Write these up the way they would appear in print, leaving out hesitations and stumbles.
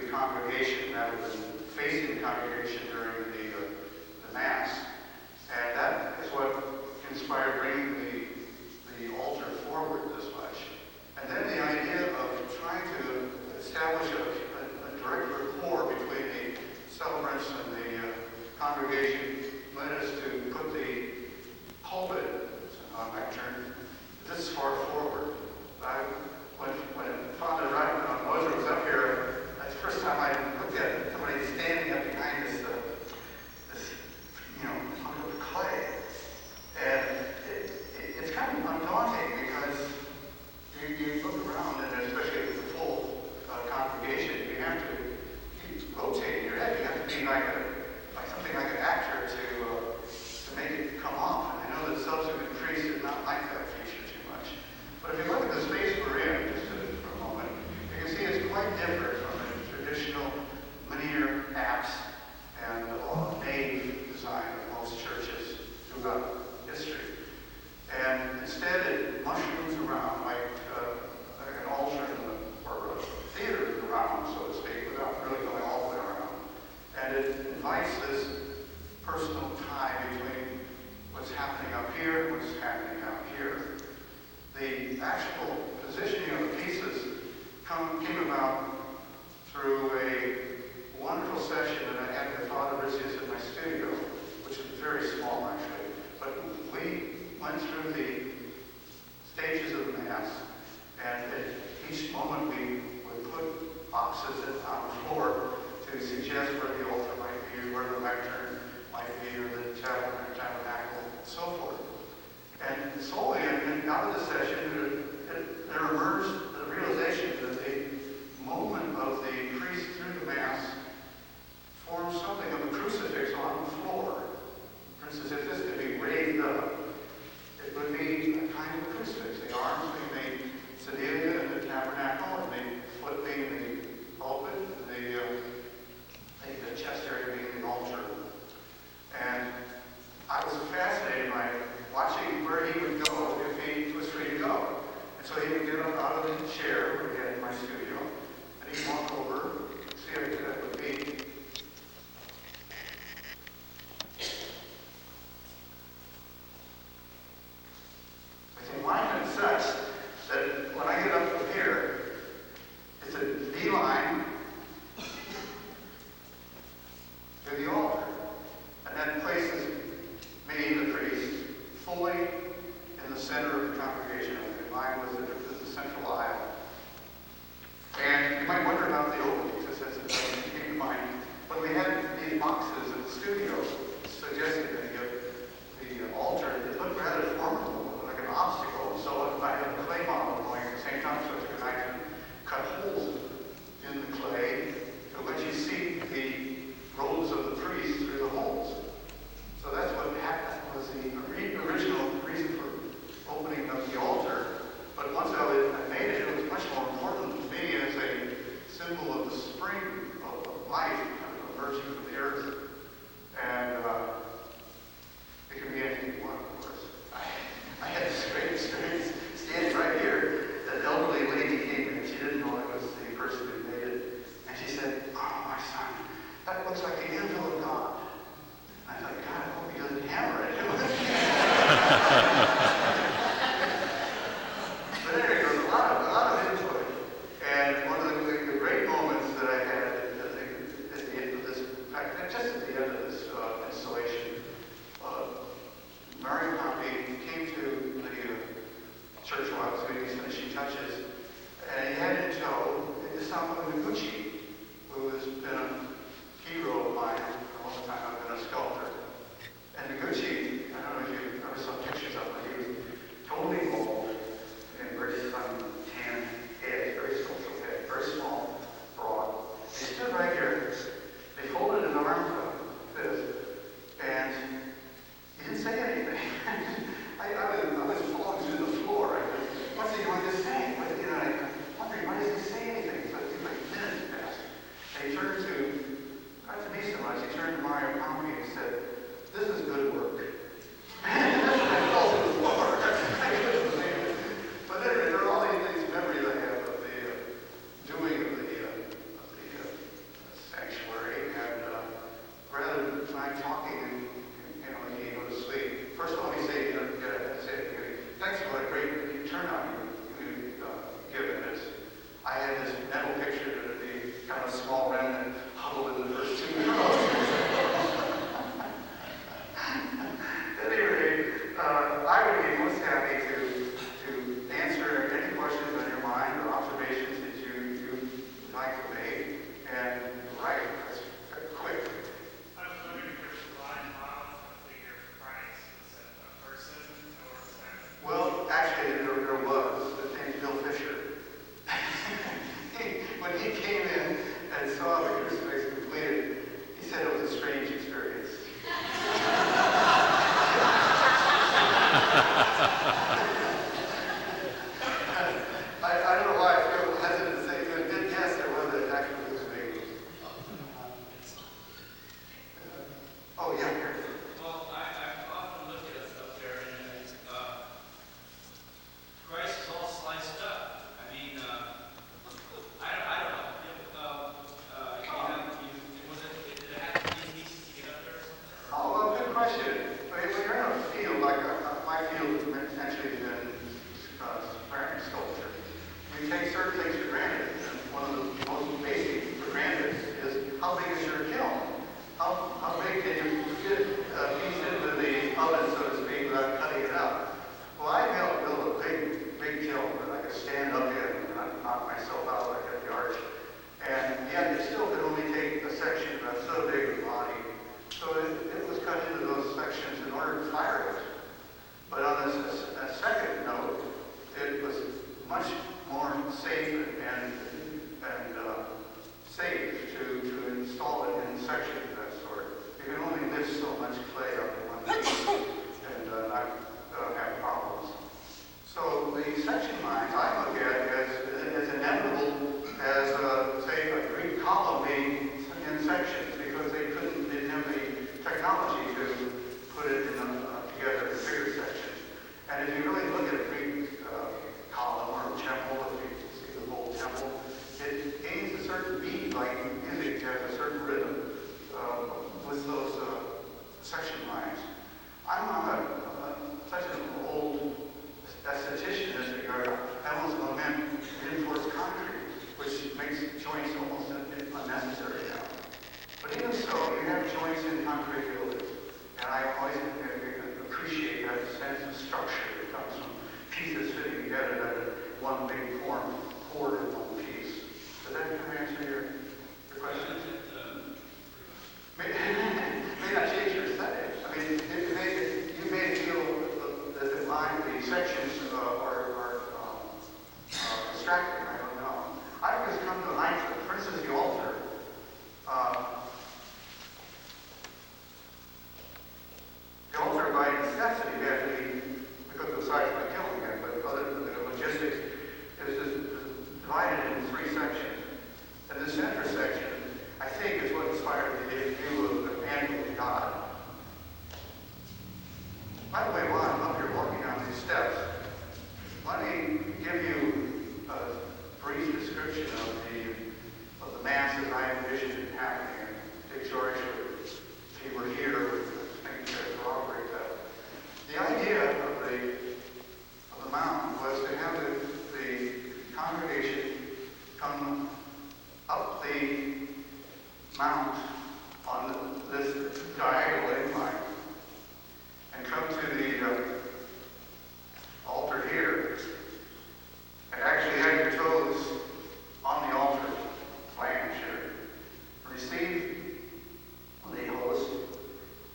the congregation rather than facing the congregation during the Mass. And that is what inspired bringing the altar forward this much. And then the idea of trying to establish a direct rapport between the celebrants and the congregation led us to put the pulpit, I turned this far forward. When Father Moser was up here, that's the first time I looked at somebody standing up behind this hunk of clay. And it's kind of undaunting because you look around, and especially with the full congregation, you have to keep rotating your head. You have to be like something like an actor to make it come off. And I know that subsequent priests did not like that feature too much. But if you look at the space we're in, just for a moment, you can see it's quite different from the traditional linear apse and nave design of most churches throughout history. And instead it mushrooms around like an altar or a theater around, so to speak, without really going all the way around. And it invites this personal tie between what's happening up here and what's happening down here. The actual positioning of the pieces came about through a wonderful session that I had with Father Ricius in my studio, which is very small actually. But we went through the stages of the Mass, and at each moment we would put boxes on the floor to suggest where the altar might be, where the lectern might be, or the tabernacle, and so forth. And slowly, out of the session, there emerged the realization that the moment of the priest through the Mass formed something of a crucifix on the floor. For instance, if this could be raised up, it would be a kind of a crucifix. The arms being the sedilia and the tabernacle, and the foot being the pulpit, and the chest area being the altar. And I was fascinated by watching where he would go if he was free to go. And so he would get up out of the when he came in and saw the crucifix completed, he said it was a strange experience. I don't know why I feel hesitant to say it, but yes, there was an actual crucifix. Oh, yeah, here. Well, I've often looked at up there, and Christ is all sliced up. I mean, I don't know. Did it have to be pieces to get up there or something? Oh, well, good question. When you're in a field, like my field has essentially been ceramic sculpture, you take certain things for granted. And one of the most basic for granted is how big is your kiln? How big can you fit a piece into the oven, so to speak, without cutting it up? Well, I built a big kiln that I could stand up in and not knock myself out like at the arch. And yet it still could only take a section that's so big a body. So it was cut into those sections in order to fire it. But on a second note, it was much more safe and safe to install it in sections of that sort. You can only lift so much clay up in one piece and not have problems. So the section lines I look at as inevitable as, say, a Greek column being in sections, because they didn't have the technology to put it together in bigger sections. And if you really look at a Greek column or temple, if you see the whole temple, it gains a certain beat, like music has a certain rhythm with those section lines. I'm not such an old esthetician in this regard. I almost lament reinforced concrete, which makes joints almost unnecessary now. But even so, you have joints in concrete buildings, and I always appreciate that sense of structure that comes from pieces fitting together that are one big form poured in one piece. Does that kind of answer your question? May not change your aesthetic. I mean, you may feel that the sections are distracting. I don't know. I've just come to the mindset. For instance, the altar. The altar by necessity had to be, because of the size of the kiln again, but other than the logistics, is divided into three sections. And the center section, I think, is what inspired the view of the man of God. By the way, while I'm up here walking down these steps, let me give you a brief description of the mass as I envisioned it happening. And Dick George, if he were here, would think that corroborate that. The idea of the mound was to have the congregation come up the mount on this diagonal incline and come to the altar here, and actually have your toes on the altar flange here. Receive the host,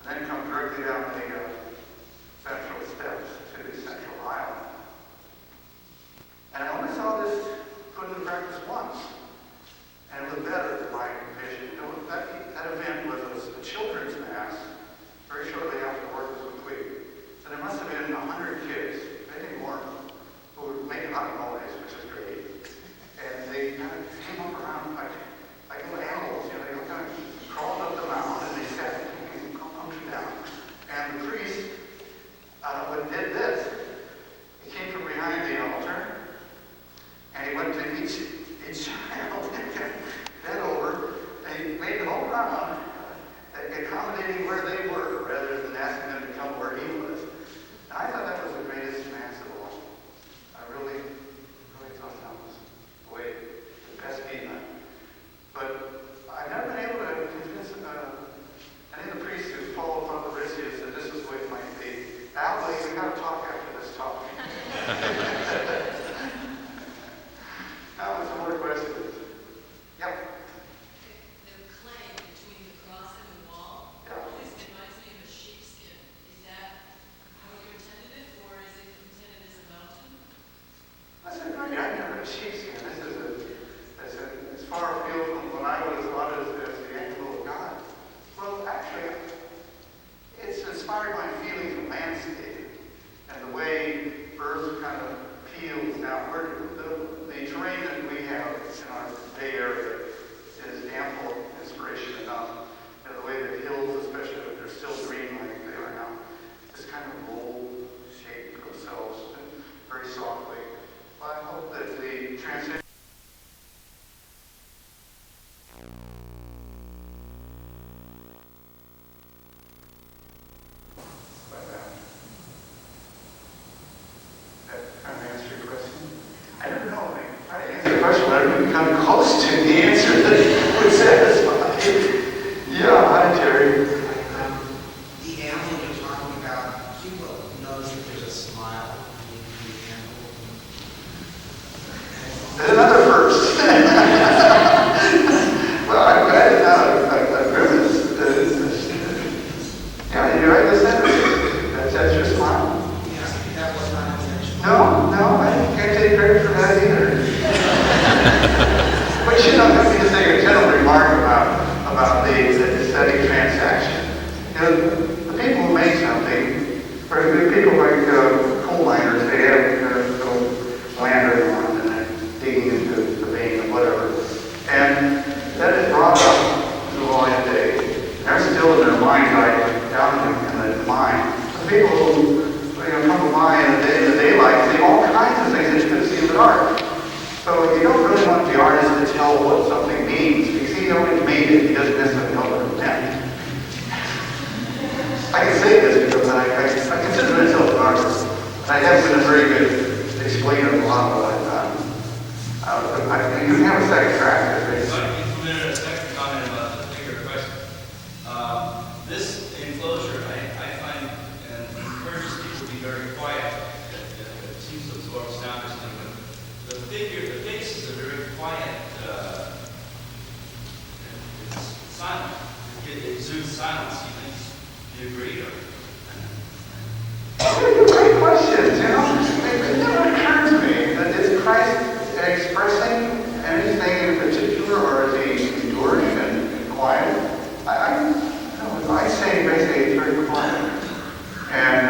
and then come directly down the central steps to the central aisle. And I only saw this put into practice once, and it was better than my vision. That event was a children's mass very shortly after work was complete. So there must have been 100 kids, maybe more, who were making a lot of noise, which is great. And they kind of came up around like little animals, you know, they kind of crawled up the mound and they sat and hunched down. And the priest did this. He came from behind the altar, and he went to each child, bent over, and he made the whole round, accommodating where they were, rather than asking them to come where he was. And I thought that was the greatest mass of all. I really thought that was the best being done. But I've never been able to convince any of the priests who follow Father Ricius that this is the way it might be. Al, we got to talk after this talk. Now, some more questions. Yep. The clay between the cross and the wall always reminds me of a sheepskin. Is that how you intended it, or is it intended as a mountain? That's a great idea. I've never had sheepskin. As That kind of answer your question? I don't know. I try to answer the question, but I don't even come close to the answer that would satisfy. Yeah, hi, Jerry. The animal you're talking about, people notice that there's a smile in the animal. There's another first. Well, I'm glad it's not a grimace. Yeah, you write this in. That's your smile. Yeah, that was not intentional. No, I can't take credit for that either. But you know, let me just make a general remark about the aesthetic transaction. You know, the people who make something, or the people like coal miners, they have little land around and they're digging into the vein or whatever. And that is brought up to the law of day. They're still in their mind eye down in the mine. The people who come by in the daylight see all kinds of things that you can see in the dark. So you don't really want the artist to tell what something means, because he only made it, he doesn't necessarily know what it meant. I can say this because I consider myself an artist. And I have been a very good explainer of a lot of what I've done. You can have a second track. A second comment about the bigger question. This enclosure, I find, encourages people to be very quiet. It seems to absorb sound or something. But the faces are very quiet. It's silent. It exudes silence. Do you agree? Great questions. You know, it never occurred to me that is Christ expressing anything in particular, or is he enduring and quiet? I say basically it's very quiet. And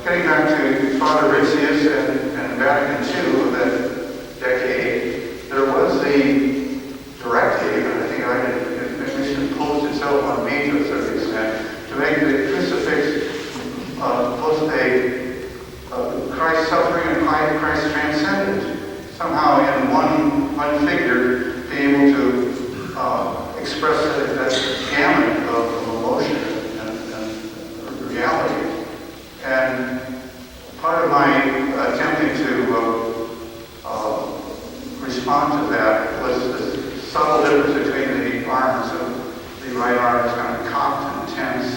getting back to Father Ritzius and Vatican II of that decade, there was the directive, and I think it imposed itself on me to a certain extent, to make the crucifix both Christ suffering and Christ transcendent. Somehow in one figure be able to express that gamut of emotion and reality. And part of my attempting to respond to that was the subtle difference between the arms. The right arm is kind of cocked and tense,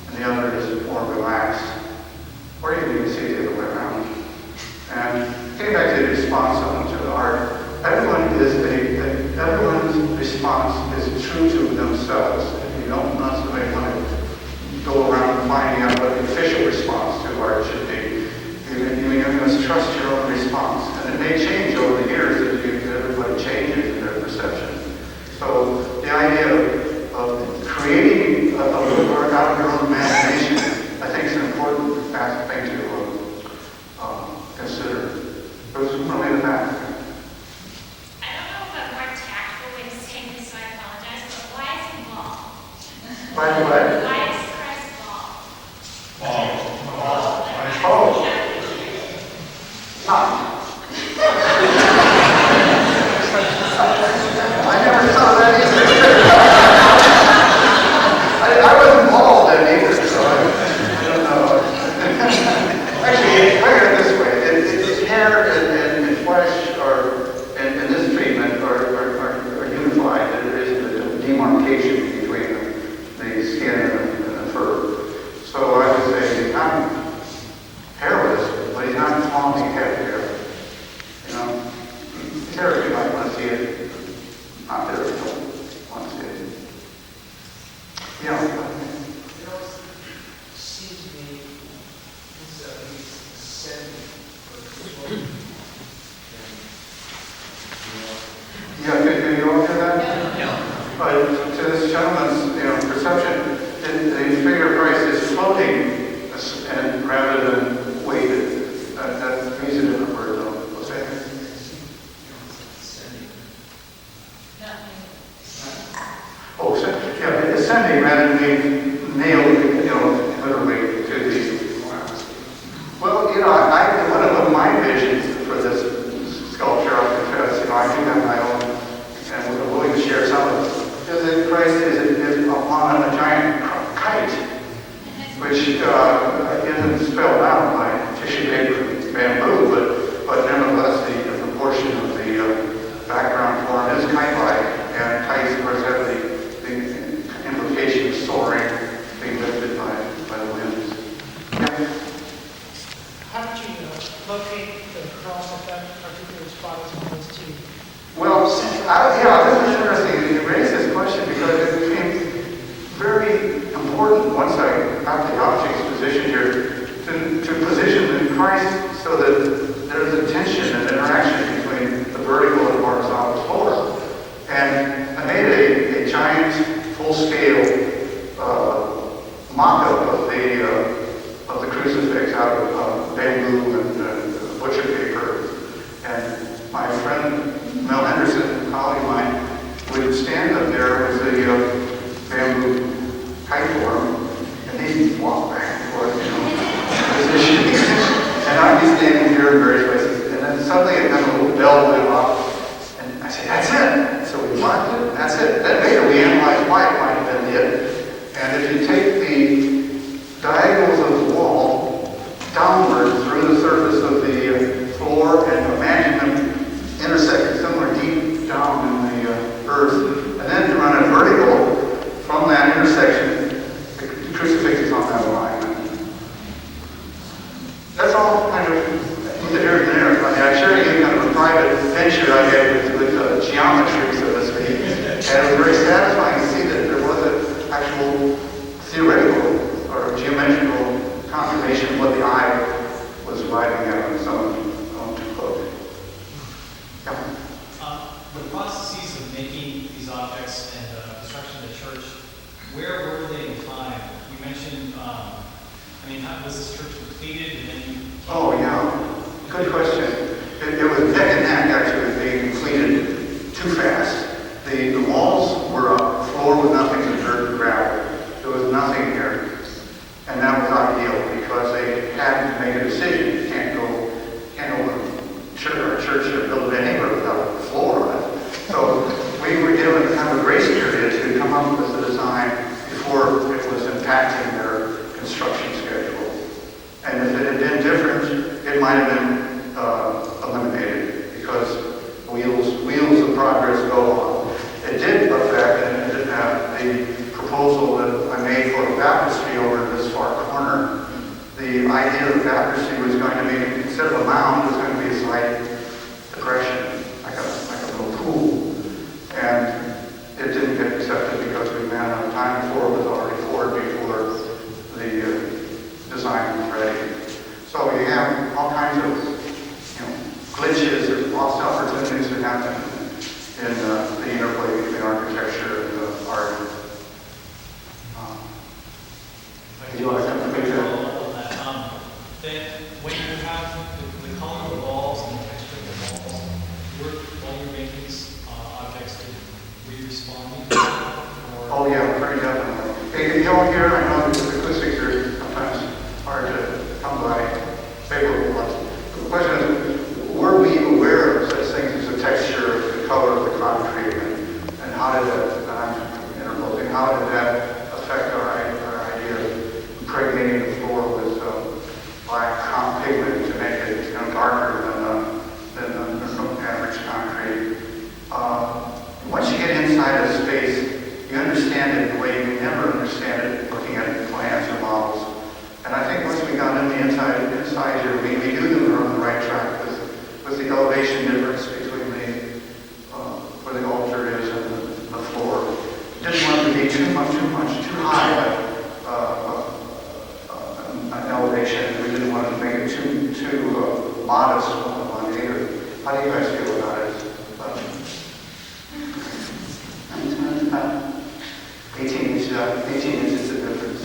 and the other is more relaxed. Or you can even see it the other way around. And getting back to the response to the art, everyone's response is true to themselves. If you don't necessarily want to go around finding out what the official response to art should be, you must trust your own response. And it may change over the years as everybody changes in their perception. So the idea of creating a little work out of your own imagination, I think is an important thing to consider. Those who really the fact. I don't know if a more tactful way to say this, so I apologize, but why is he bald? By the way. Why is Christ bald? I never saw that either. I wasn't bald then either, so I don't know. Actually, look at it this way. It's hair and flesh in this treatment are unified. There isn't a demarcation between the skin and the fur. So I would say he's not hairless, but he's not flaunting head hair. You know, his hair, you might want to see it. Not there, you don't want to see it. Yeah. It seems to me he's at least ascending or controlling. Yeah, can you all hear that? Yeah. To this gentleman's, perception, the figure of Christ is floating, and rather than weighted. That means a different word, though. What's that? Ascending. Oh, so, yeah, ascending rather than being nailed, literally to the. Well, one of my visions for this sculpture, I'll confess, I do have my own, and we're willing to share some of Christ is upon a giant kite, which isn't spelled out by tissue paper and bamboo, but nevertheless the proportion of the background form is kite-like, and kites, of course, have the implication of soaring, being lifted by the winds. Yeah. How did you locate the cross at that particular spot as opposed to? Well, this is interesting. You raised this question because it became very important once I got the objects positioned here to position Christ so that there's a tension and interaction between the vertical and horizontal floor. And I made a giant, full-scale mock-up of the crucifix out of bamboo and butcher paper. And my friend Mel Henderson, a colleague of mine, would stand up there with the bamboo kite form, and he'd walk back and forth, positioning. And I'd be standing here in various places, and then suddenly a little bell went off, and I said, "That's it." So we marked it. That's it. Then later we analyzed why it might have been it. And if you take the diagonals of the wall downward through the surface of the floor and imagine them intersecting somewhere deep down in the earth, and then run a vertical from that intersection, the crucifix is on that line. That's all kind of either here and there. I mean, I shared you kind of a private venture I had with geometry, so to speak, and it was very satisfying to see that there was an actual theoretical or geometrical confirmation of what the eye was arriving at when someone too close. Yeah. The processes of making these objects and construction of the church, where were they in time? You mentioned, how was this church completed and then you... Oh, yeah. Good question. It was neck and neck, actually, being completed too fast. The walls were up, floor was nothing but dirt and gravel. There was nothing here. And that was ideal because they had to make a decision. You can't go church or build it anywhere without a floor on it. So we were given kind of a grace period to come up with the design before it was impacting their construction schedule. And if it had been different, it might have been eliminated because wheels of progress go on. It did affect, and it did have the proposal that I made for a baptistry over in this far corner. The idea of baptistry was going to be, instead of a mound, it was going to be a slight depression, like a little pool. And it didn't get accepted because we ran out of time. The floor was already poured before the design was ready. So you have all kinds of glitches or lost opportunities that happen in the interplay between architecture and art. Do you want to come to that when you have the color of the walls and the texture of the walls, while you're making these objects, were you responding? Oh yeah, very definitely. Hey, you all here, I know the acoustics are sometimes hard to come by favorable ones. The question is, were we aware of such things as the texture, the color of the concrete, and how did that, how did that affect our idea of impregnating the floor with black pigment to make it darker than the average concrete? Once you get inside a space, you understand it in a way you never understand it looking at plans or models. And I think once we got in the inside here, we knew that we were on the right track with the elevation difference between where the altar is and the floor. Didn't want it to be too high an elevation. We didn't want to make it too modest one either. How do you guys feel about it? 18 inches of difference.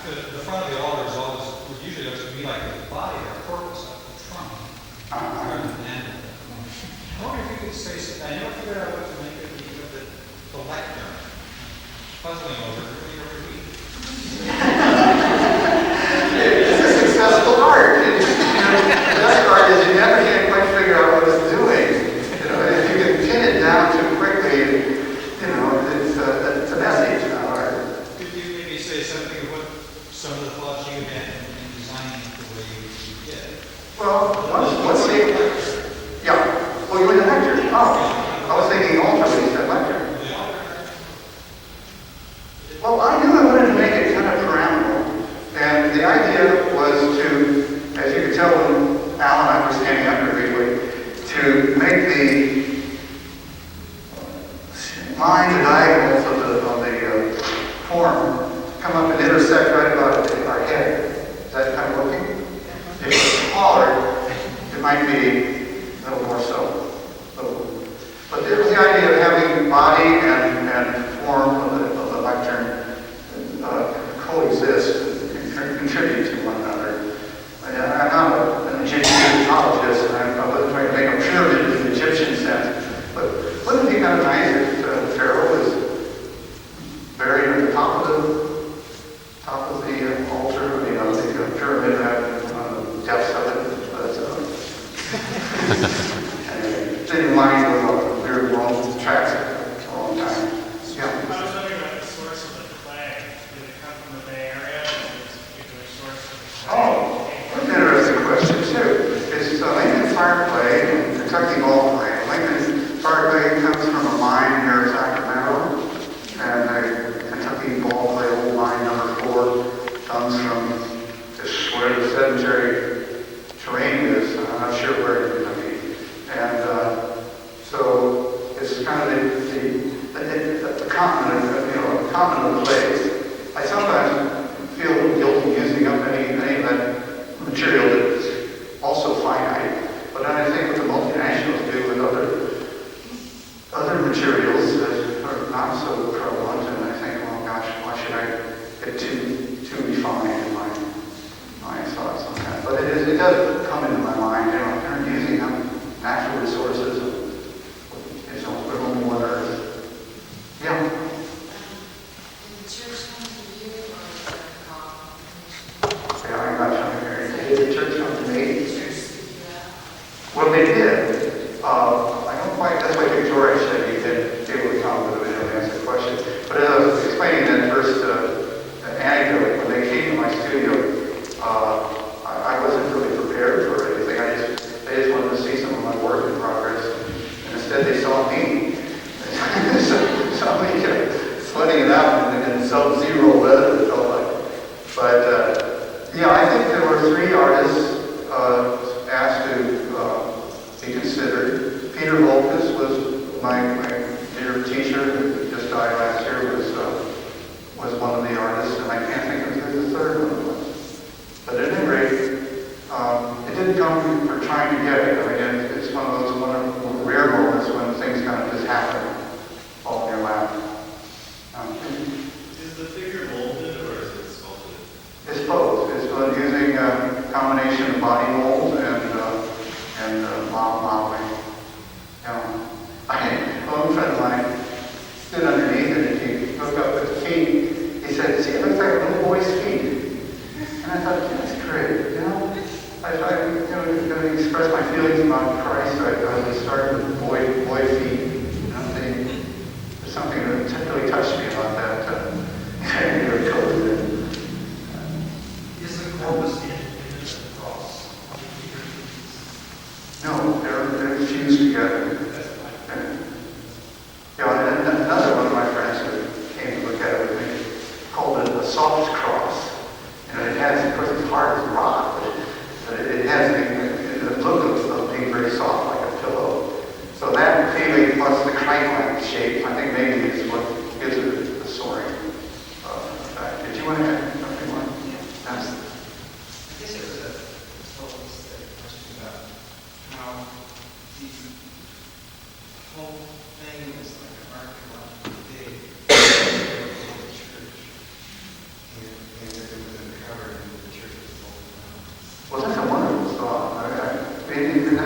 The front of the altar is always, usually looks to me like the body or corpus of the trunk. And I wonder if you could say something. I never figured out what to make of the lectern. Puzzling over it really every week. It's a successful art. The best part is you never can quite figure out what it's doing. If you can to make the line, the diagonals of the form come up and intersect right about our head. Is that kind of working? If it's smaller, it might be a little more so. But there was the idea of having body and form of the lectern coexist, contribute to one another. I'm not an Egyptologist, and I wasn't trying to make a pyramid in the Egyptian sense. But wouldn't it be kind of nice if Pharaoh was buried at the top of the altar, the pyramid, the depths of it? Anyway, didn't mind going off the weird world tracks for a long time. Yeah. I was wondering about the source of the clay. Did it come from the Bay Area? Is there a particular source of the clay? Oh, that's an interesting question too. It's Lincoln fire clay and Kentucky ball clay. Lincoln fire clay comes from a mine near Sacramento, and the Kentucky ball clay, old mine number 4, comes from just where the sedentary terrain is. I'm not sure where in Kentucky. And so it's kind of the continent, a continent of clays. I sometimes feel guilty using up any of that material that's also finite. But then I think what the multinationals do with other materials that are not so prevalent, and I think, oh gosh, why should I get too refined in my thoughts on that? But it does come into my mind, they're using up natural resources, living waters. Yeah. Did the church come to you or was it a call? Yeah, I'm not trying to hear. Did the church come to me? Did the church speak you out? Well, they did. I don't quite, that's why Victoria said he did able to come with a video and answer the question. But as I was explaining that first anecdote, when they came to my studio, I wasn't really prepared for anything. They just wanted to see some of my work in progress. And instead they saw me. so we kept flooding it out in sub-zero weather, it felt like. But, I think there were 3 artists asked to be considered. Peter Volkus was my dear teacher who just died last year, was one of the artists, and I can't think of who the third one was. But at any rate, it didn't come for trying to get it. I mean, it's one of those rare moments when things kind of just happen all in your lap. Is the figure molded or is it sculpted? It's both. It's using a combination of body mold and modeling. One friend of mine stood underneath it, and he looked up at the feet. He said, "See, it looks like a little boy's feet." And I thought, yeah, that's great. I to express my feelings about Christ, I started with boy feet. There's something that really touched me about that. Very close. Is the corpus the image of the cross? No, they're fused together. And another one of my friends who came to look at it with me called it a soft cross. It has, of course, it's hard as rock, but it has the look of being very soft, like a pillow. So that feeling plus the kite-like shape, I think maybe is what gives it the soaring effect. Did you want to add something more? I guess it was a question about how the whole thing was like an archaeological dig of the church, and that it was uncovered and the church was pulled down. Well, that's a wonderful thought.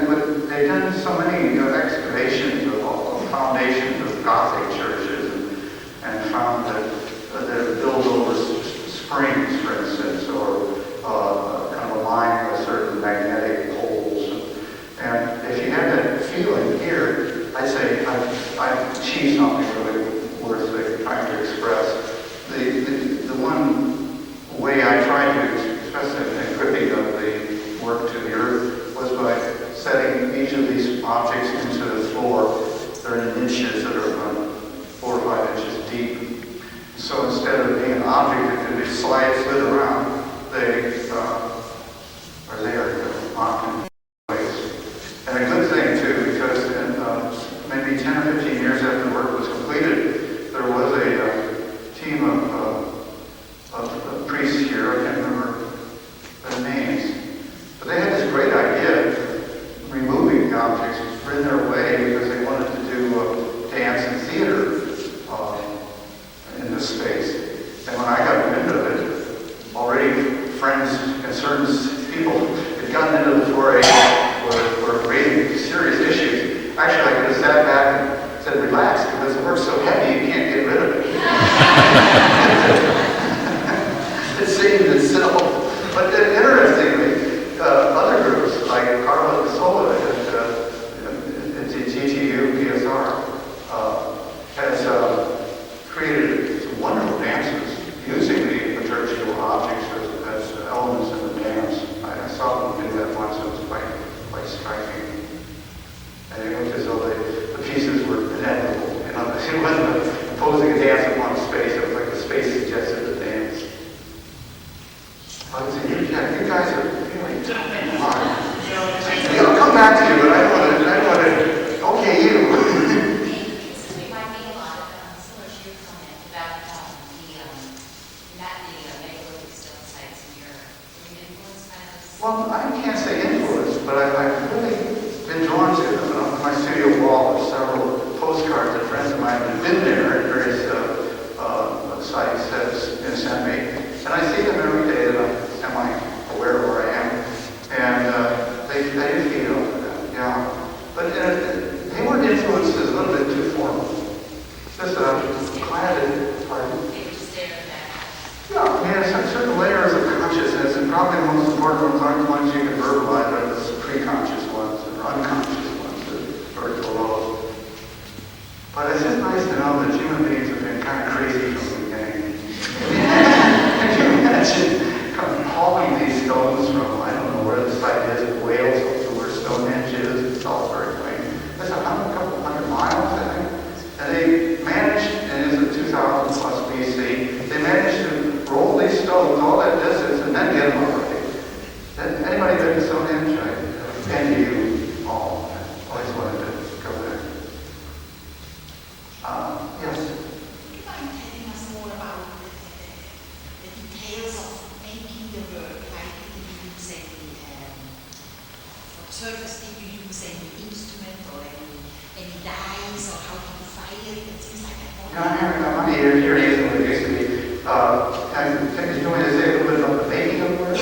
But they've done so many excavations of foundations of Gothic churches and found that they're built over springs, for instance, or kind of aligned with certain magnetic poles. And if you had that feeling here, I'd say I've achieved something really worth trying to express. The one way I tried to express the equipping of the work to the earth was by setting each of these objects into the floor. They're in niches that are about 4 or 5 inches deep. So instead of being an object that could be slid around, they are there locked in place. And a good thing too 10 or 15 years after the work was completed, there was a team of priests here, I can't remember their names, but they had this great idea of removing the objects that were in their way because they wanted to do dance and theater in this space. And when I got wind of it, already friends and certain people had gotten into the foray, were raising serious issues. Actually, I could have sat back and said, relax, because the work's so heavy you can't get rid of it. It seemed itself. But interestingly, other groups like Carla Sola at GTU, PSR, has created some wonderful dances using the liturgical objects as elements in the dance. I saw them do that once. It was quite striking. And it looked as though the pieces were inevitable. You know, it wasn't imposing a dance in one space. It was like the space suggested the dance. I was saying, yeah, you guys are really hard. I'll come back to you, but I don't want to. Okay, you. This reminds me a lot of similar to your comment about the megalithic stone sites in Europe. Were you influenced by those? Well, I can't say influenced, but I've really been drawn to them. And on my studio wall are several postcards that friends of mine have been there at various sites that sent me. And I see them every day that I'm semi-aware of where I am. And they feed off of that, yeah. But they weren't influenced as a little bit too formal. Just cladded, pardon? They were just there in that. Yeah, I mean, there's certain layers of consciousness, and probably the most important ones aren't the ones you can verbalize, but the pre-conscious ones, or unconscious ones, that are below. But it's just nice to know that human beings have been kind of crazy from the beginning. Can you imagine hauling these stones from, I don't know where the site is, Wales, to where Stonehenge is, it's all very plain. That's a couple hundred miles, I think. And they managed, and it's in 2000 plus BC, they managed to roll these stones all that distance and then get them already. Anybody been to Stonehenge? I envy you all. I always wanted to go there. Yes? Would you mind telling us more about the details of making the work? Like, did you use for surface, did you use any instrument or any dies, or how did you fire it? It seems like I'm having my money here it is what it used to be. You want me to say a little bit about the making of the work? Would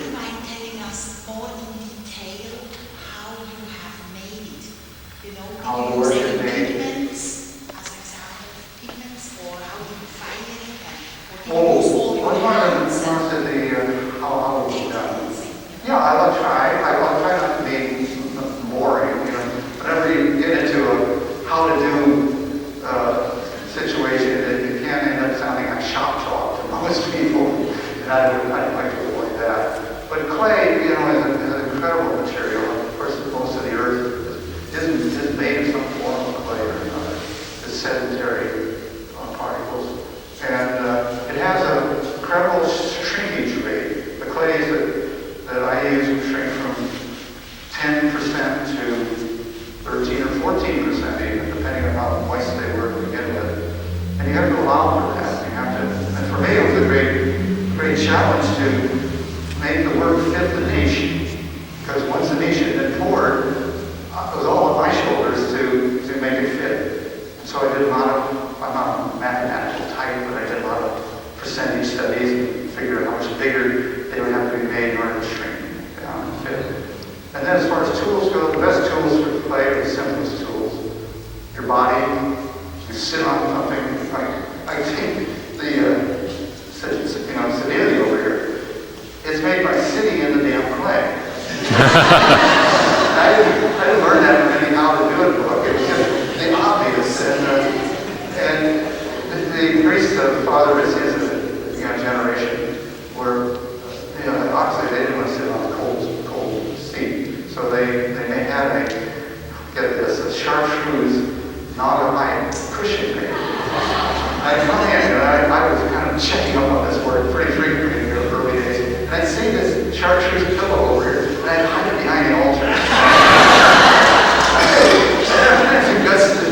you mind telling us more in detail how you have made it? You know, How did the you work use is any made. pigments, as an example, pigments, or how did you fire it? Or did you Oh, use all your one part of it hands? wants to the how it was done. Yeah, I'll try not to be boring. You know, whenever you get into a how to do situation, it can end up sounding like shop talk to most people, and I'd like to avoid that. But clay, you know, is an incredible material. Of course, most of the earth isn't made of some form of clay or another. It's sedentary particles, and it has an incredible shrinkage rate. The clays that I use shrink from 10% to 13 or 14% even, depending on how moist they were to begin with. And you have to allow for that. You have to, and for me it was a great challenge to make the work fit the niche. Because once the niche had been poured, it was all on my shoulders to make it fit. And so I did a lot of, I'm not a mathematical type, but I did a lot of percentage studies and figured out how much bigger they would have to be made in order to shrink down and fit. And then as far as tools go, the best tools for clay are the simplest tools. Your body, you sit on something. I think sedanity over here is made by sitting in the damn clay. I didn't learn that from any how to do it book. It was just the obvious. And the priests of Father is a generation where, obviously they didn't want to sit on a cold seat. So they had get this, a chartreuse Naga cushion made. I was kind of checking up on this word pretty frequently in the early days. And I'd see this chartreuse pillow over here, and I'd hide it behind the altar. I had some guts to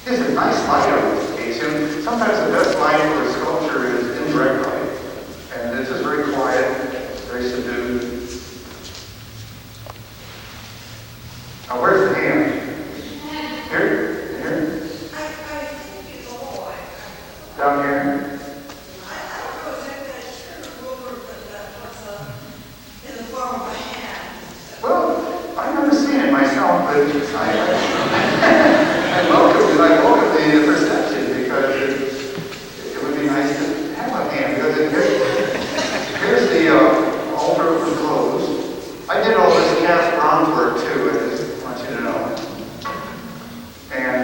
There's a nice light on this piece, and sometimes the best light for a sculpture is indirect light. And it's just very quiet, very subdued. Now, where's the hand? Here? Here? I think it's all Down here? I don't know exactly, I should remember that was in the form of a hand. Well, I've never seen it myself, but I welcome the perception because it would be nice to have a hand. Because here's the altar for clothes. I did all this cast bronze work too, I just want you to know. And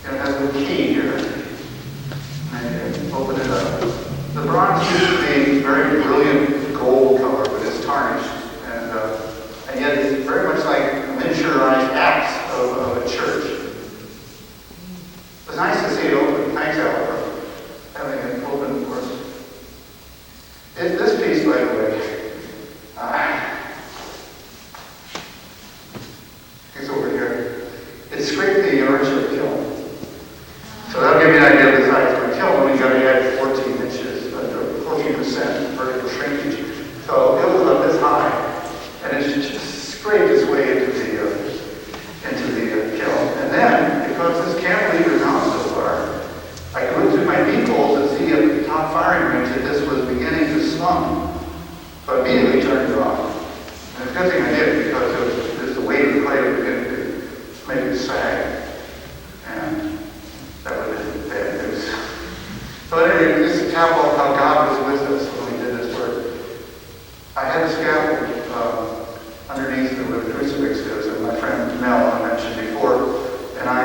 it has a key here. And open it up. The bronze used to be very brilliant gold color, but it's tarnished. And yet it's very much like a miniaturized apse of a church. It was nice to see it open. Thanks, Al, for having it open for us. This piece, by the way, it's over here. It scraped the arch of the kiln. So that'll give you an idea of the size of the kiln. We got to add 14 inches, 14% vertical shrinkage. So it was about this high. And it just scraped its way into the kiln. And then, because this cantilever is out so far, I looked at my peephole to see at the top firing range that this was beginning to slump. So I immediately turned it off. And it's a good thing I did because it was the weight of the clay was beginning to make it sag. And that would have been bad news. So anyway, this is a tap of how God was with us when we did this work. I had a scaffold underneath where the crucifix is, and my friend Mel, I mentioned before, and I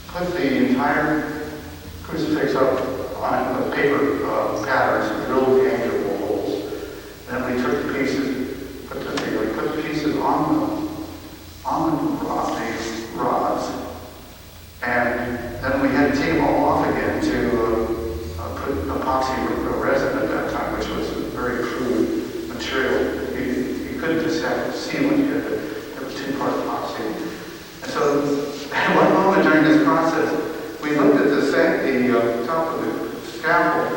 put the entire crucifix up on the paper patterns, drilled the angular holes. And then we took the pieces, put the pieces on the rods, and then we had to take them all off again to put epoxy resin at that time, which was a very crude material. You couldn't just have sealant, it was two-part epoxy. And so at one moment during this process, we looked at the top of the scaffold,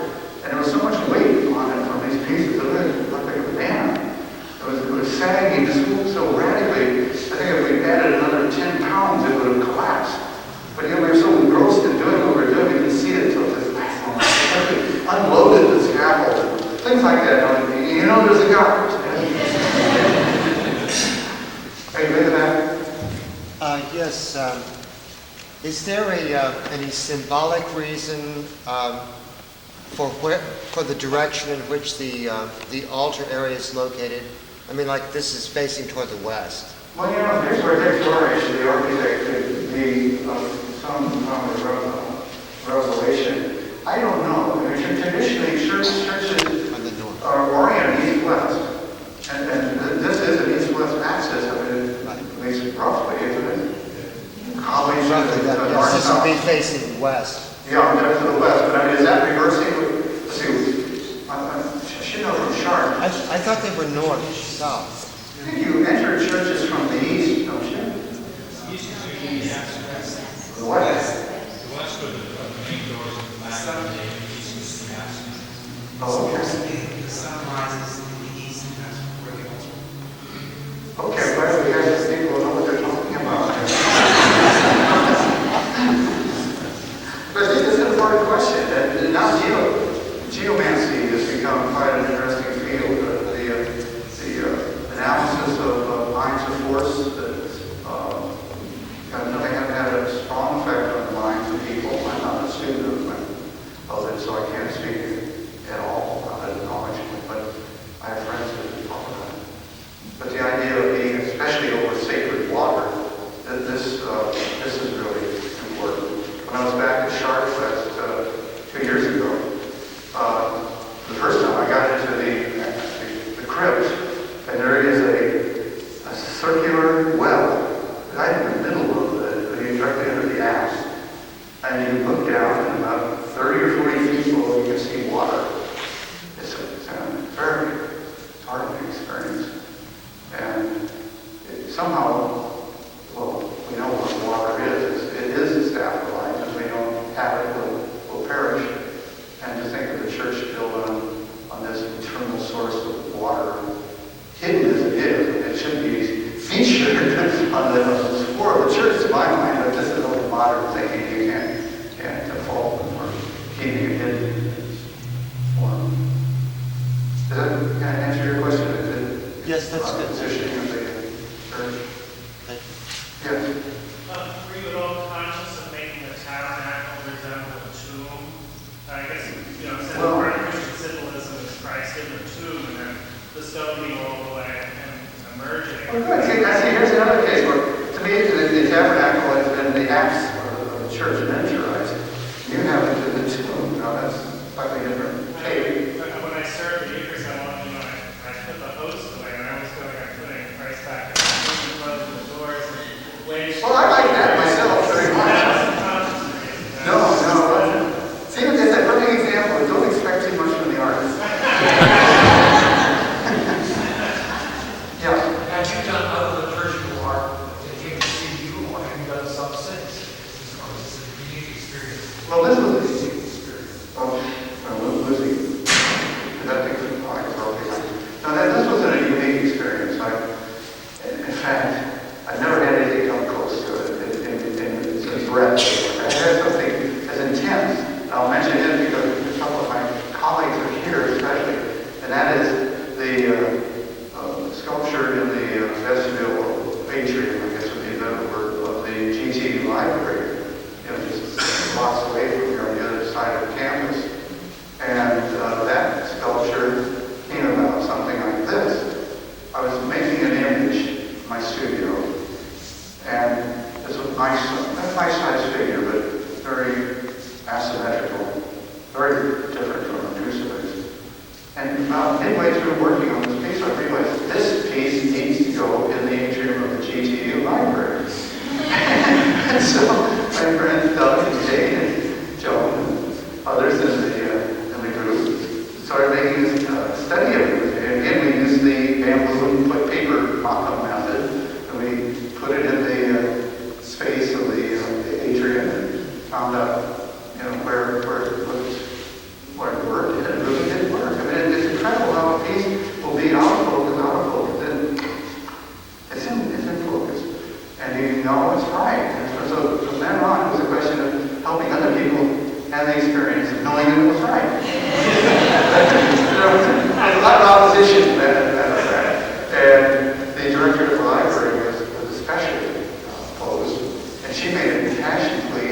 and there was so much weight on it from these pieces, it looked like a banana. It was sagging so radically, I think if we added another 10 pounds, it would have collapsed. But we were so engrossed in doing what we were doing, we didn't see it until this last moment. We unloaded the scaffold, things like that. You know there's a God. Are you with that? Yes. Is there any symbolic reason for the direction in which the altar area is located? I mean, like this is facing toward the west. Well, here's where deStaebler, the architect, some revelation. I don't know. I mean, traditionally, churches are oriented east-west. And this is an east-west axis, I mean, at least roughly, isn't it? College, yes, this will be facing west. Yeah, that's to the west. But I mean, is that reversing? Let's see. I should know from chart. I thought they were north, south. I think you enter churches from the east, don't you? East is usually the absence. The west. The west are the main doors of the back of the day, east is the absence. Oh, okay. The sun rises in the east, and that's where the altar. Okay, glad we have people who know what they're talking about. But I think this is an important question. And now geomancy has become quite an interesting field. The analysis of lines of force that have had a strong effect on the minds of people. I'm not a student of it, so I can't speak at all about it knowledgeably. But eternal source of water, hidden as it is. It should be featured on the floor of the church, to my mind, but this is only modern thinking. You can't fault them for keeping it hidden in its form. Does that kind of answer your question? Yes, that's good. Positioning of the church. Thank you. Yes. Were you at all conscious of making the tabernacle resemble a tomb? I guess, since part of Christian symbolism is Christ in the tomb, and then the stone being rolled away and emerging. Well, good. See, here's another case where, to me, the tabernacle has been the apse of the church miniaturized. You have it to the tomb. Now, that's slightly different shape. When I served the Eucharist, I put the host away, and I was putting Christ back in the tomb and closing the doors and waiting. Well, I like that myself very much. No. See, it's a perfect example. Don't expect too much from the artist. Yeah. Have you done other liturgical art that came to see you, or have you done some since? Or is this a unique experience? Well, this was a unique experience. Lucy. That takes a while. Now, this wasn't a unique experience. In fact, I've never had anything come close to it in breadth. I had something as intense. I'll mention it because a couple of my colleagues are here, especially, and that is the sculpture in the vestibule atrium, I guess would be the better word, of the GT library, just blocks away from here on the other side of the campus. And that sculpture came about something like this. I was making an image in my studio, and this was my size figure, but very asymmetrical, very different from a crucifix. And about midway through working on this piece, I realized this piece needs to go in the atrium of the GTU library. And so my friends Doug and Jane and Joe and others in the group started making this study of it. And again, we used the bamboo and put paper mock-up method, and we put it in the space of the atrium and found out where it worked, and it really did work. I mean, it's incredible how a piece will be out of focus, and it's in focus, and you know it's right. And so from then on, it was a question of helping other people have the experience of knowing that it was right. There's a lot of opposition to that, and the director of the library was especially opposed, and she made a passion plea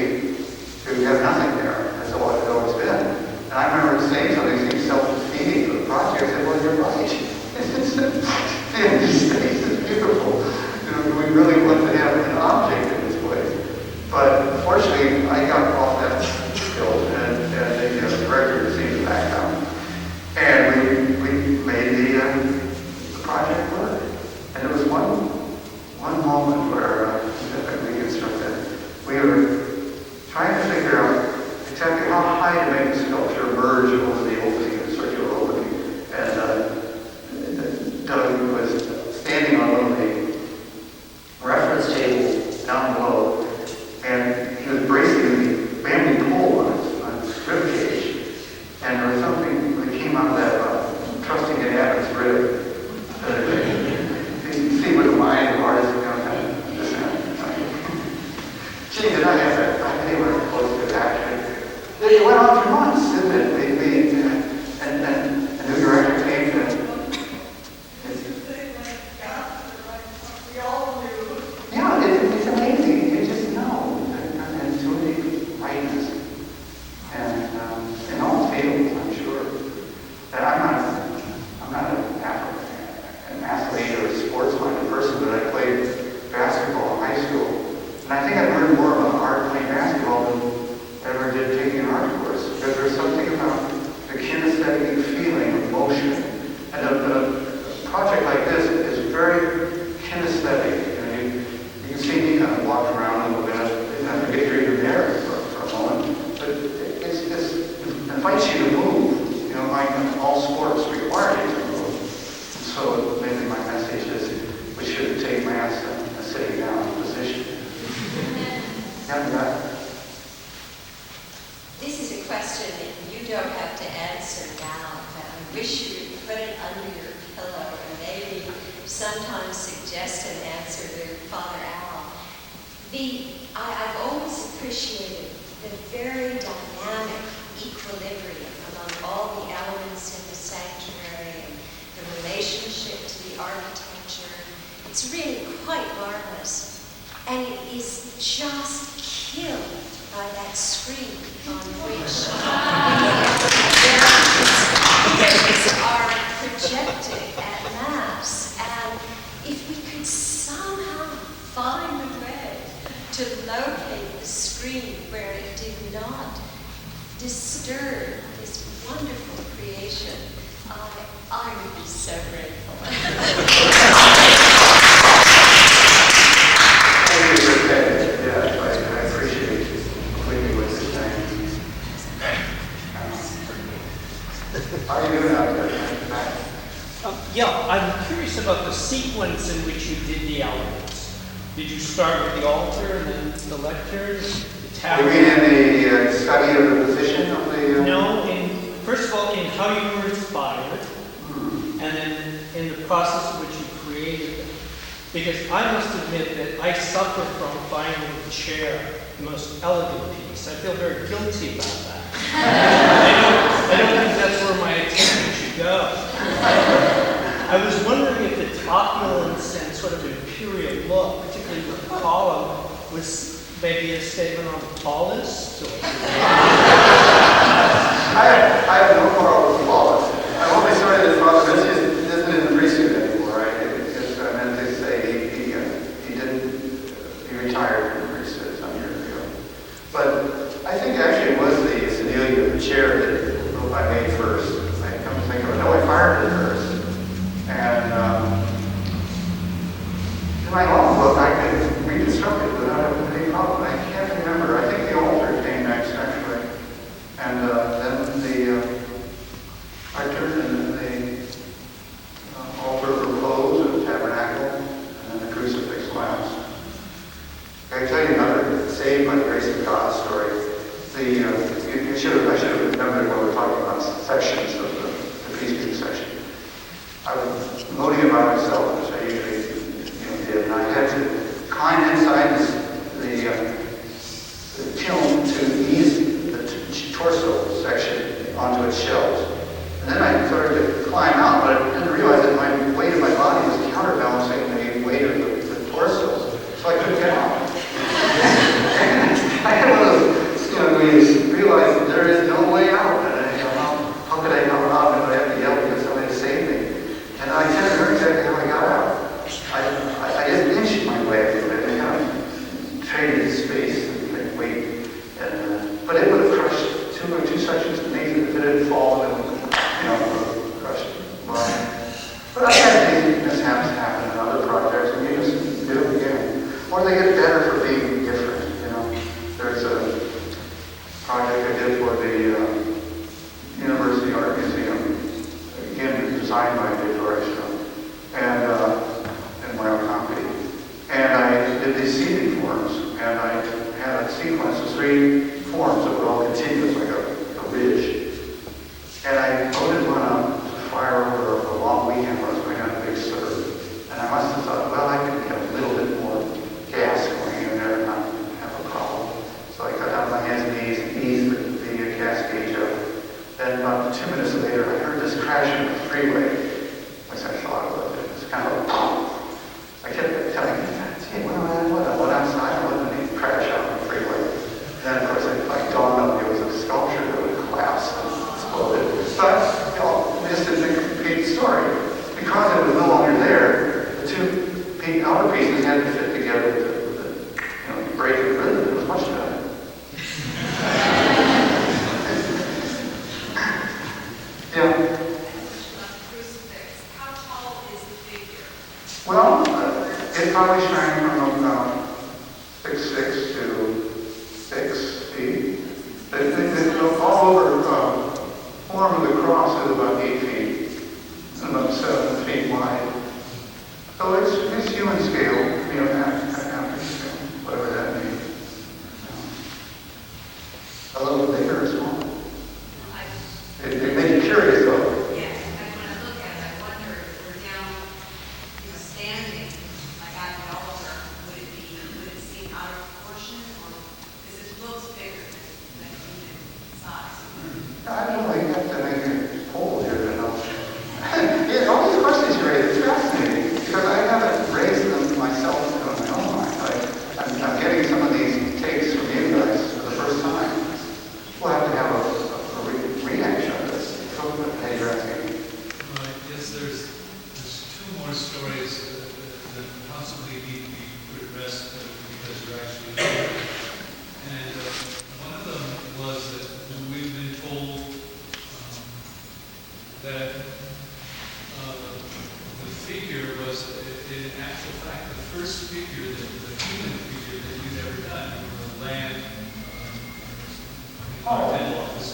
to have nothing there. That's all it had always been. And I remember saying something seemed self-defeating for the project. I said, well, you're right. This space is beautiful. We really want to have an object in this place. But fortunately, I got off that hill, and the director seemed to back down. And we made the project work. And there was one moment where we constructed. We were trying to figure out exactly how high to make the sculpture emerge over the opening, the circular opening. And Doug was standing on one of the reference tables down below, and he was bracing the bamboo pole on his rib cage. And there was something that came out of that, trusting in Adam's rib. You see what the mind of artists Gee, did I have that? They were close to that. It went on for months, didn't it? And a new director came to. Yeah, it's amazing. You just know. And too many rightness. And in all fields, I'm sure. And I'm not an African. under your pillow and maybe sometimes suggest an answer to Father Al. I've always appreciated the very dynamic equilibrium among all the elements in the sanctuary and the relationship to the architecture. It's really quite marvelous. And it is just killed by that screen on which the images are projected at Mass. And if we could somehow find a way to locate the screen where it did not disturb this wonderful creation, I would be so grateful. Yes, I appreciate completely what you're saying. How are you doing out there? Yeah, I'm curious about the sequence in which you did the elements. Did you start with the altar and then the lectures? You mean in the study of the position of the... No, first of all, in how you were inspired, and then in the process in which you created it. Because I must admit that I suffer from finding the chair the most elegant piece. I feel very guilty about that. I don't think that's where my attention should go. I was wondering if the opulence and sort of imperial look, particularly with the column, was maybe a statement on tallness? Or... I have no quarrel with tallness. I'm only sorry that Father Vinicius isn't in the priesthood anymore, right? Because I meant to say he retired from the priesthood some years ago. But I think actually it was the Sedalia, the chair that I made first. I come to think of it. No, I fired it first. And in my own book, I could reconstruct it without any problem. I can't remember. I think the altar came next, actually. And then the altar and then the altar repose of the tabernacle and then the crucifix last. I can tell you another saved by the grace of God story. I should have remembered when we were talking about sections of the priesthood section. I was loading it by myself, which I usually did, and I had to climb inside the kiln to ease the torso section onto its shelves. And then I started to climb out, but I didn't realize that my weight of my body was counterbalancing the weight of the torso, so I couldn't get out. I had one of those, when you realize that there is no way out, and how could I come out and I have to yell because somebody to save me? And I can't remember exactly how I got out. I just inched my way through it. I kind of traded space and weight. But it would have crushed two sections of me if it had fallen and crushed mine. But I had these mishaps happen in other projects, and you just do it again. Or they get better for being different, There's a project I did for the University Art Museum, again designed by deStaebler, and my own copy. And I did these seating forms, and I had a sequence of 3 forms that were all continuous, like a ridge. And I loaded one up to fire over a long weekend where I was going on a big serve. And I must have thought, well, I could get a little bit more gas going in there and not have a problem. So I cut down my hands and knees and eased the gas gauge up. Then about 2 minutes later, I heard this crash in the freeway. At least I thought it was. It was kind of a pop. I kept telling him, gee, what outside? I wasn't any crash out on the freeway. And then, of course, it dawned on me it was a sculpture that would collapse and exploded. But, this is a complete story. Because it was no longer there, the 2 outer pieces had to fit together with the break of rhythm. It was much better. Yeah. How tall is the figure? Well, it probably sprang from about 6'6" to 6 feet. All over form of the cross is about 8 feet, and about 7 feet wide. So it's human scale, average scale, whatever that means. A little bigger or smaller. It made you curious, though. Yes, when I look at it, I rest because you're actually here. And one of them was that we've been told that the figure was, in actual fact, the first figure, the human figure that you'd ever done. You were a land office.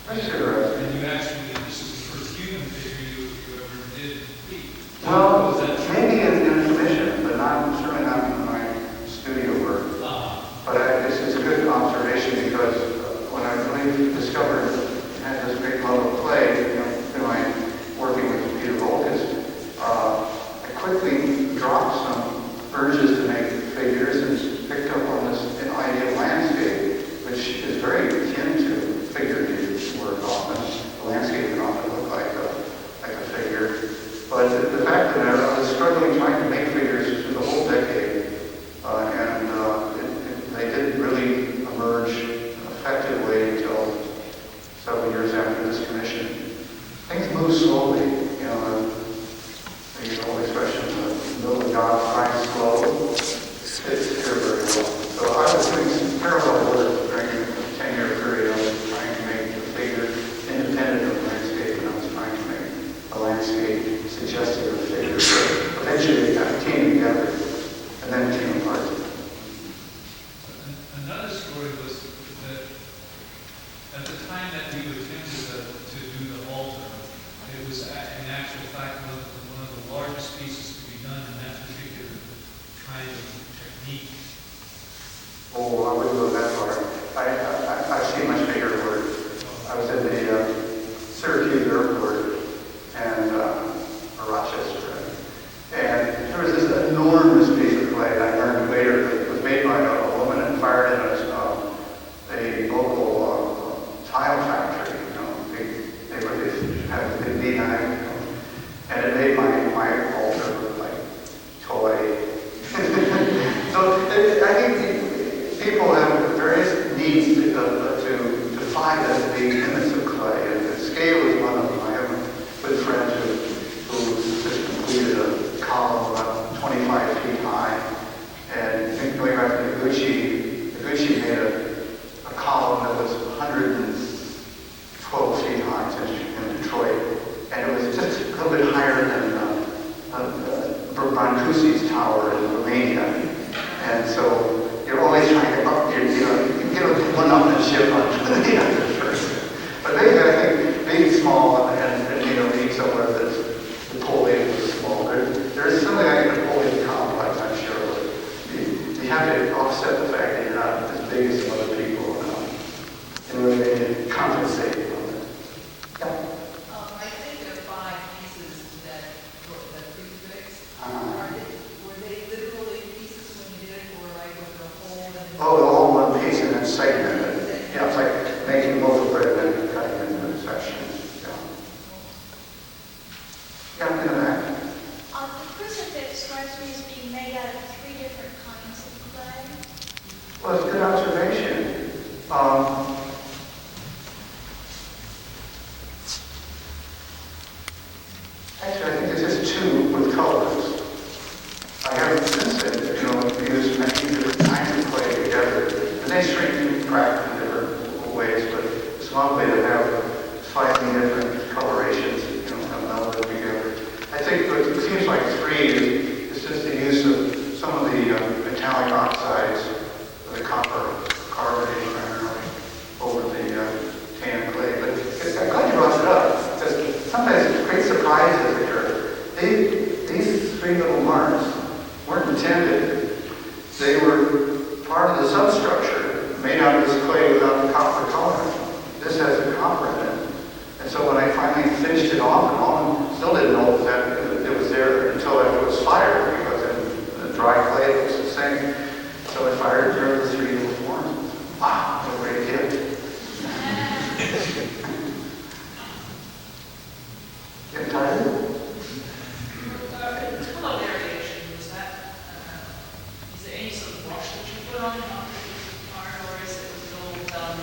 That's interesting. And you actually, this is the first human figure you ever did beat. Well, Was that true? maybe in commission, but certainly not in my studio work. But it's a good observation because when I really discovered I had this great love of play, in my working with Peter Volkus, I quickly dropped some urges to make figures and picked up on this idea of landscape, which is very akin to figurative work often. The landscape can often look like a figure. But the fact that I was struggling trying to make figures through the whole decade, and they didn't really emerge effectively until several years after this commission. Things move slowly, the old expression, the will of God flies slow, fits here very well. So I was doing some parallel work during a 10-year period. I was trying to make a figure independent of landscape, and I was trying to make a landscape suggestive of figure. So eventually it kind of came together, and then it came apart. Another story was that at the time that you attempted to do the altar, it was in actual fact one of the largest pieces to be done in that particular kind of technique. Oh, I wouldn't go that far. I've seen much bigger work. I was in the Syracuse airport and Rochester, and there was this enormous piece of clay. I learned later that it was made by a woman and fired in a local tile factory. They had a big beehive, and it made my altar look like toy. So I think people have various needs to find as being image of clay, and the scale is one of them. I have a good friend who just completed a column about 25 feet high, and I think going back to Noguchi made a column that was 112 feet high in Detroit, and it was just a little bit higher than Brancusi's tower in Romania, and so you're always trying to get one upmanship on the other person. But maybe I think being small and being somewhere that's Napoleon was small. There's something like a Napoleon complex, I'm sure, but you have to offset the fact that you're not as big as some other people in order to compensate a little bit. Yeah. I think there are 5 pieces that prefix. Were they literally pieces when you did it, or like with the whole? Oh, all one piece and then segmented. Yeah, it's like making loaf of bread and then cutting it into sections. Yeah. Yeah, do that. The crucifix strikes me as being made out of 3 different kinds of clay. Well, it's a good observation. Actually, I think there's just 2 with colors. I haven't since then, used many different kinds of clay together. And they shrink and crack in different ways, but it's lovely to have slightly different colorations, have melded together. I think what it seems like 3 is just the use of some of the metallic oxides, the copper carbonate primarily, over the tan clay. But I'm glad you brought it up, because sometimes great surprises occur. These 3 little marks weren't intended. They were part of the substructure made out of this clay without the copper coloring. This has the copper in it. And so when I finally finished it off and on, still didn't know that it was there until it was fired, because in the dry clay it looks the same. So I fired, there were the 3 little forms. Wow, what a great gift. Getting tired? Color variation, is there any sort of brush that you put on it after it's fired, or is it all done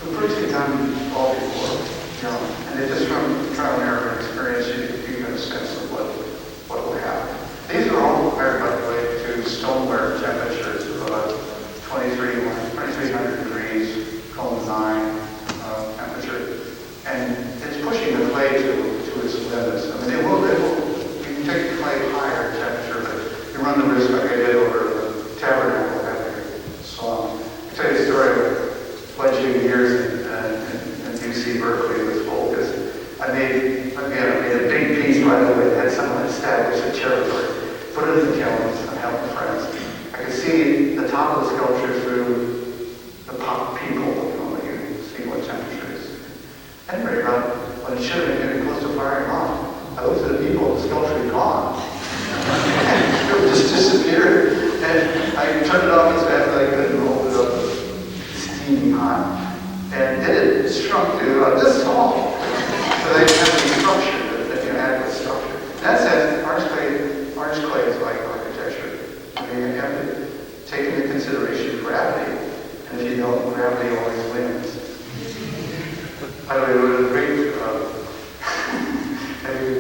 The first thing done all before, and it just from trial and error.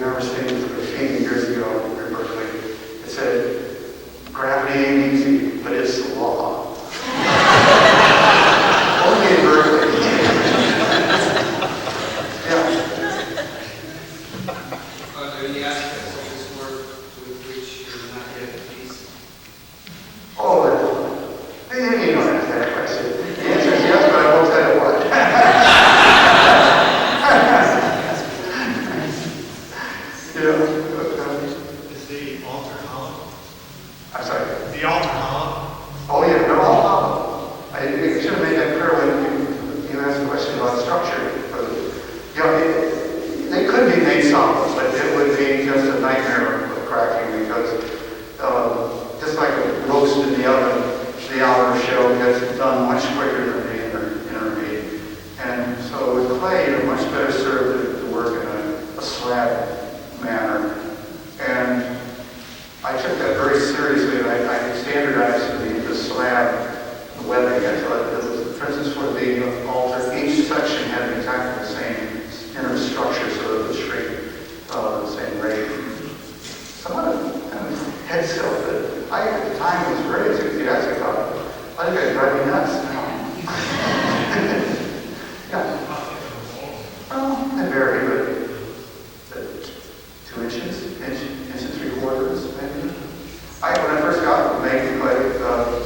remember seeing this graffiti years ago in Berkeley. It said, "Gravity ain't easy, but it's the law." Only in Berkeley. Yeah. Are there any aspects of this work with which you're not yet at peace? Oh, you don't ask that question. The answer is yes, but I won't tell you what. Is the altar hollow? I'm sorry. The altar hollow? Oh, yeah, they're all hollow. I should have made that clear when you asked the question about structure. They could be made solid, but it would be just a nightmare of cracking because just like a roast in the oven, the outer shell gets done much quicker than the inner meat. And so with clay, you're much better served to work in a slab manner. And I took that very seriously, and I standardized the slab webbing. For instance, for the altar, each section had exactly the same inner structure, so it would shrink the same rate. Some of the kind of head stuff that I, at the time, was very enthusiastic about. I think I'd drive me nuts now. Yeah. Well, they vary, but 2 inches, inch and 3/4, maybe. When I first got making clay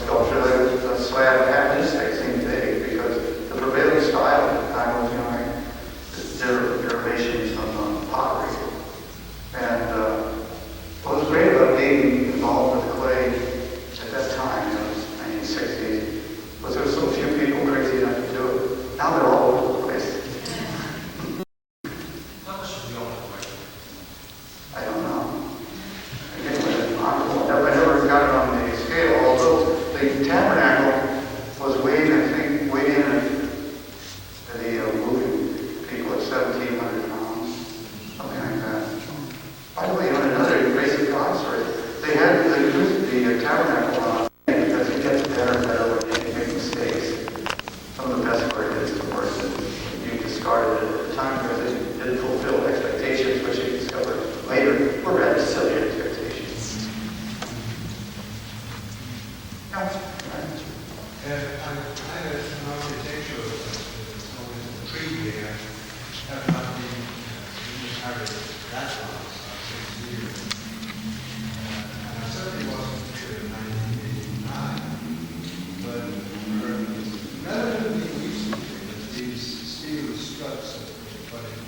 sculpture, the slab half inch thick seemed big because the prevailing style at the time was, derivations from pottery. And what was great about being involved with clay at that time, it was 1960s, was there were so few people crazy enough to do it. Now they're all over the place. How much is the altar weight? I don't know. Again, I never got it on the scale, although the tabernacle was weighed, I think, weighed in at the moving people at 1,700 pounds, something like that. By the way, another grace of God story, they had the tabernacle on because it gets better and better when you make mistakes. Some of the best work is the work that you discarded at the time because it didn't fulfill expectations, which you discovered later were rather silly expectations. And I had an architectural tree there, have not been carried that long, 6 years. And I certainly wasn't here in 1989, but relatively recently, these steel struts have been put in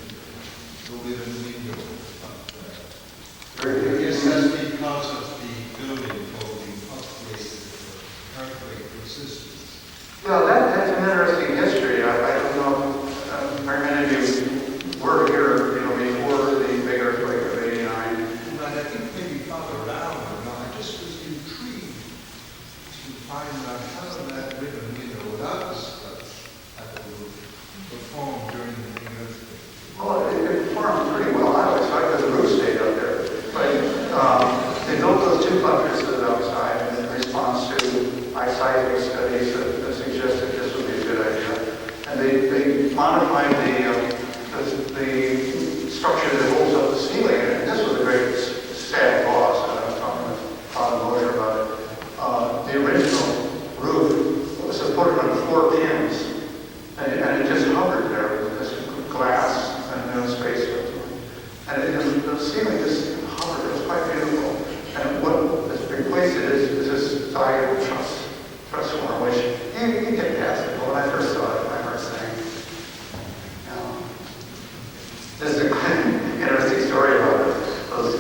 to live in the window up there. I guess that's because of the building code being upgraded for earthquake resistance. Yeah, that's an interesting history. I don't know very many of you were here, before the big earthquake of '89. But I think maybe farther around, I just was intrigued to find out how that ribbon window without the struts at the roof performed during the big earthquake. Well, it performed pretty well. I always thought the roof stayed up there. But they built those 2 buttresses outside in response to seismic studies that suggested this would be a good idea. And they modified the structure that holds up the ceiling. And this was a great sad loss. And I was talking with Father Moser about it. The original roof was supported on 4 pins. And it just hovered there with this glass and no space. And the ceiling just hovered. It was quite beautiful. And what has replaced it is this diagonal truss form, which you get past it. But when I first saw it, my first thing, there's an interesting story about those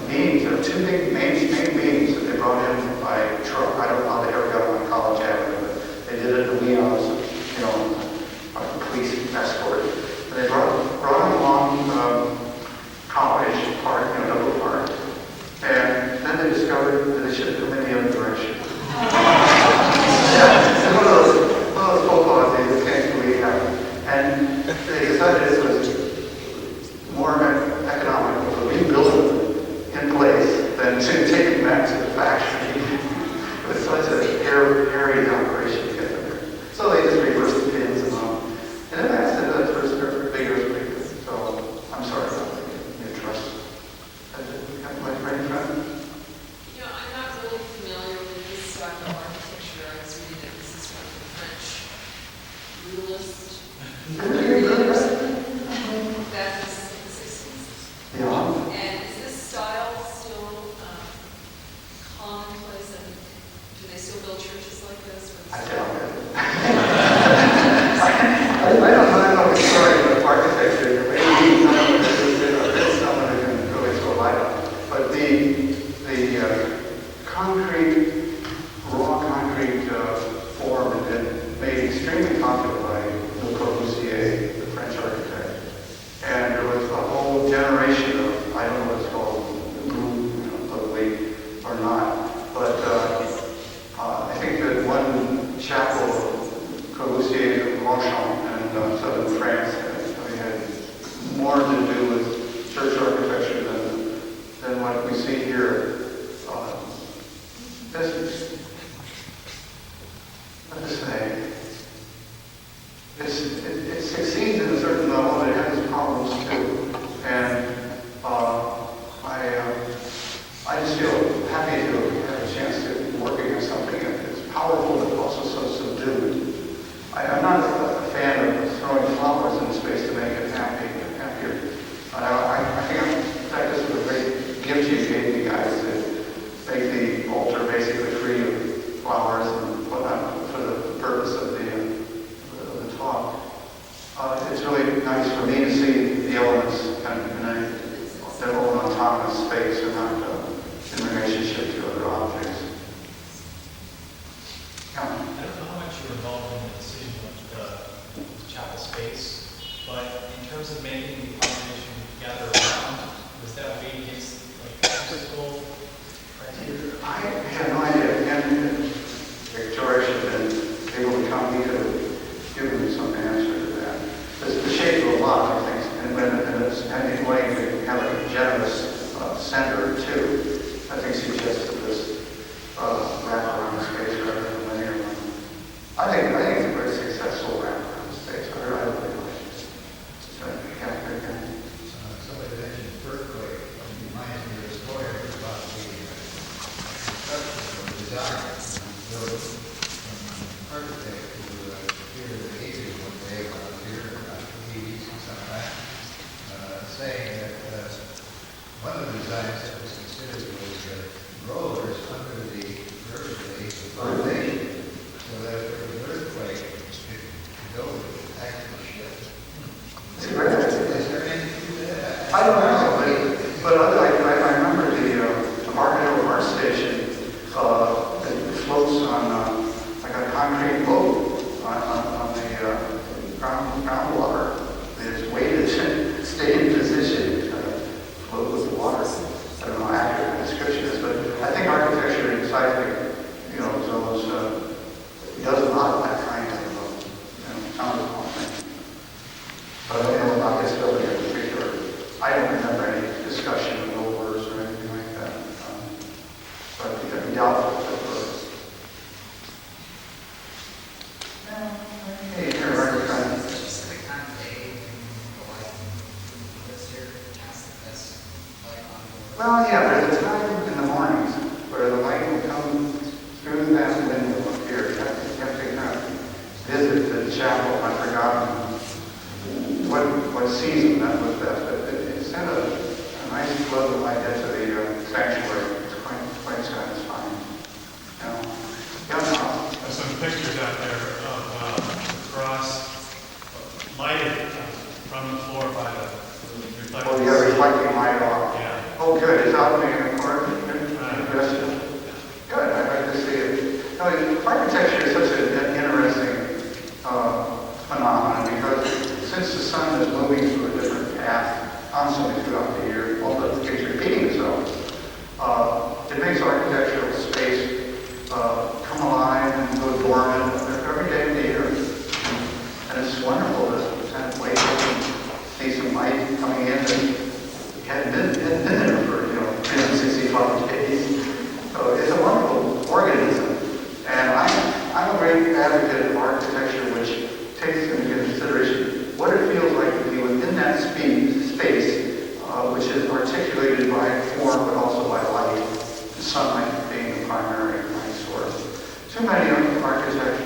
beams. There are 2 big main beams that they brought in by truck. I don't know how they ever got them on College Avenue, but they did it in the wee hours, a police escort. And they brought them along College Park, Double Park. And then they discovered that they should have come in the other direction. Yeah, it's one of those football things. just feel happy to have a chance to work against something that's powerful but also so subdued. I'm not a fan of throwing flowers in space to make it happier. I think, in fact, this was a great gift you gave me, guys, to make the altar basically free of flowers and whatnot for the purpose of the talk. It's really nice for me to see the elements kind of in their own autonomous space and not in relationship to other objects. Yeah. I don't know how much you were involved in the decision of the chapel space, but in terms of making the congregation gather around, was that weighed against like physical criteria? I have no idea. And Victoria should have been able to come. He could have given me some answer to that. The shape of a lot, I think, and in a way to have a generous center too, I think suggested this wraparound space rather than linear one. I think it's a very successful wraparound space. I really like it. Somebody mentioned Berkeley. It reminds me of a story about the construction or design of the architect who appeared in the 80s one day when I was here, about the 80s and something like that, saying that one of the designs that was considered was rollers under the vertebrae of foundation, so that if there was an earthquake, it could go actually shift. Is there anything to that? I don't know, but I remember the Margaret Mars station that floats on like a concrete boat on the groundwater. It's weighted and stay in position, float with the water. I don't know how accurate the description is, but I think architecture in seismic, zones does a lot of that kind of sound thing. But I don't know about this building in particular. I don't remember any discussion of rollers or anything like that. But I think I'd be doubtful if it was. Hey, here, right behind. Specific time of day when the light lives here, that's like on the. Well, yeah, there's a time in the mornings where the light will come through that window up here. You have to kind of visit the chapel. I've forgotten what season that was that, but it sent a nice flow of light into the sanctuary. It's quite satisfying. There's some pictures out there of the cross lighted from the floor by the reflecting. Oh, yeah, reflecting light off. Yeah. Oh, good. Is that in the corner? Good. I'd like to see it. Architecture is such an interesting phenomenon because since the sun is moving through a different path constantly throughout the year, although it keeps repeating itself, it makes architectural space come alive and go dormant every day of the year. And it's wonderful to kind of wake up and see some light coming in that hadn't been there for 365 days. So it's a wonderful organism. And I'm a great advocate of architecture which takes into consideration what it feels like to be within that space, which is articulated by form but also by light, the sunlight being the primary light source. Too many architects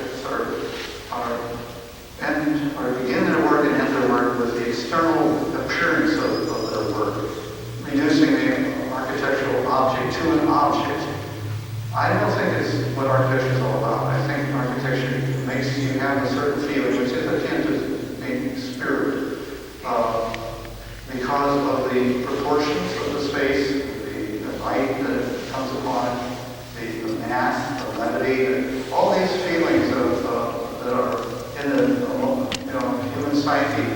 begin their work and end their work with the external appearance of their work, reducing the architectural object to an object. I don't think it's what architecture is all about. I think architecture makes you have a certain feeling, which is akin to being spirit, because of the proportions of the space, the light that comes upon it, the mass, the levity, all these feelings that are in the human psyche,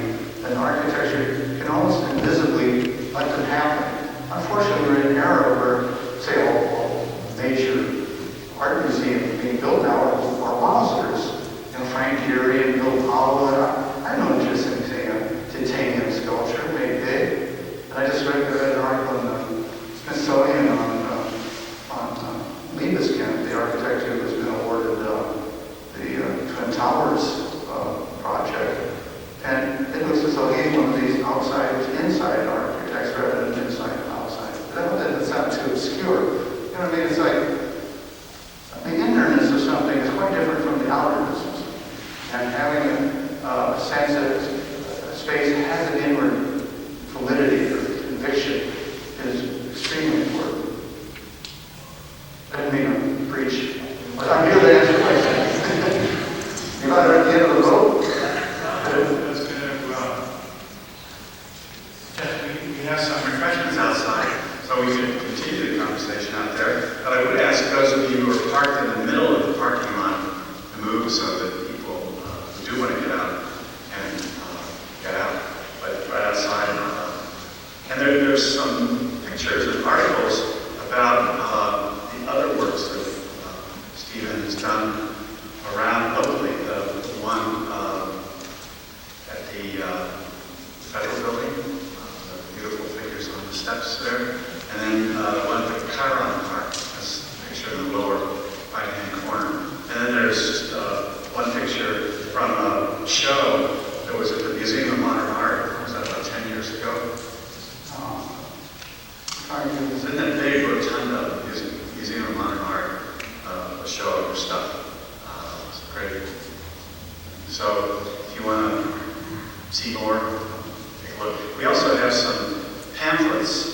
and architecture can almost invisibly let them happen. Unfortunately, we're in an era where, say, all major art museums being built now are Mosers. Frank Gehry and Bill Powell. I have no interest in seeing a titanium sculpture made big. And I just read an article in the Smithsonian on Libeskind, the architect who has been awarded the Twin Towers project. And it looks as though he's one of these outside to inside architects rather than inside to outside. That sounds So we could continue the conversation out there. But I would ask those of you who are parked in the middle of the parking lot to move so that people who do want to get out can get out, but right outside. And there's some pictures and articles about the other works that Stephen has done around locally. The one at the Federal Building, the beautiful figures on the steps there. And then one at the Chiron Park, that's a picture in the lower right-hand corner. And then there's one picture from a show that was at the Museum of Modern Art. What was that, about 10 years ago? It was in that big rotunda, Museum of Modern Art, a show of her stuff. It's great. So if you want to see more, take a look. We also have some pamphlets